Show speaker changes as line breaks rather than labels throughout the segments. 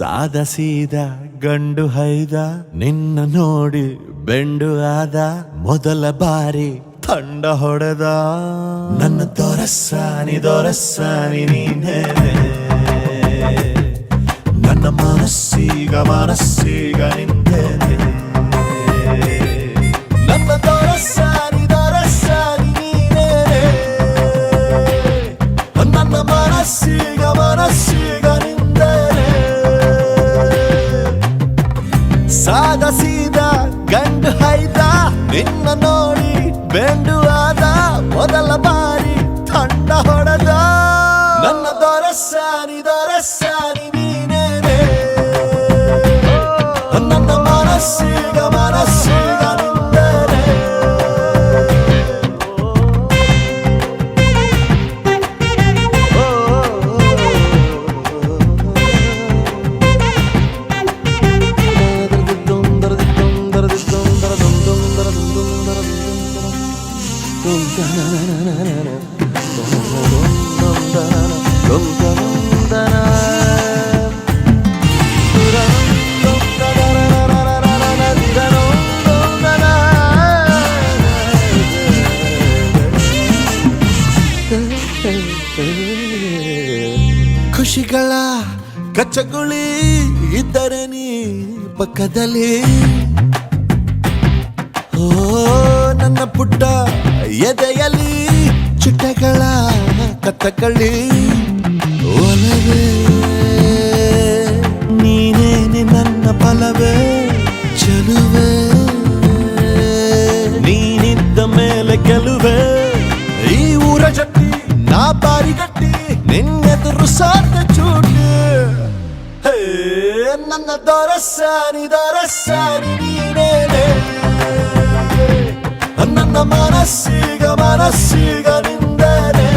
ಸಾದ ಸೀದ ಗಂಡು ಹೈದ ನಿನ್ನ ನೋಡಿ ಬೆಂಡು ಆದ ಮೊದಲ ಬಾರಿ ತಂಡ ಹೊಡೆದ ನನ್ನ ದೊರಸಾನಿ ನೀನೇನೆ ನನ್ನ ಮನಸ್ಸೀಗ ನಿಂದೇನೆ ನನ್ನ ದೊರಸಾನಿ ನೀನೇನೆ ನನ್ನ ಮನಸ್ಸೀಗ ನಿಂದೇನೆ ಸಾದ ಸೀದ ಗಂಡು ಹೈದ ನಿನ್ನ ನೋಡಿ ಬೆಂಡು ಆದ ಮೊದಲ ಬಾರಿ ತಂಡ ಹೊಡೆದ ನನ್ನ ದೊರಸಾನಿ ನೀನೇನೆ ನನ್ನ ಮನಸ್ಸೀಗ ನಿಂದೇನೆ ಖುಷಿಗಳ ಕಚ್ಚಗುಳಿ ಇದ್ದರೆ ನೀ ಪಕ್ಕದಲ್ಲಿ ಓ ನನ್ನ ಪುಟ್ಟ ಎದೆಯಲ್ಲಿ ಚಿಟ್ಟೆಗಳ ಕತ್ತಕಳಿ ಒಲವೇ ನೀನೇನೆ ನನ್ನ ಫಲವೇ ಚಲುವೆ ನೀನಿದ್ದ ಮೇಲೆ ಗೆಲುವೆ ಈ ಊರ ಜಟ್ಟಿ ನಾ ಬಾರಿ ಗಟ್ಟಿ ನಿನ್ನೆದುರು ಸಾಧ್ಯ ಚೂಟಿ ಹೇ ನನ್ನ ದೊರಸಾನಿ ನೀನೇನೆ ನನ್ನ ಮನಸ್ಸೀಗ ನಿಂದೇನೆ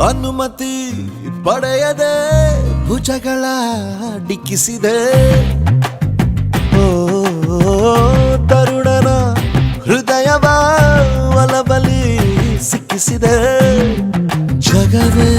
ಅನುಮತಿ ಪಡೆಯದೆ ಭುಜಗಳ ಡಿಕ್ಕಿಸಿದೆ ಓ ತರುಣನ ಹೃದಯವ ಒಲಬಲಿ ಸಿಕ್ಕಿಸಿದೆ ಜಗವೇ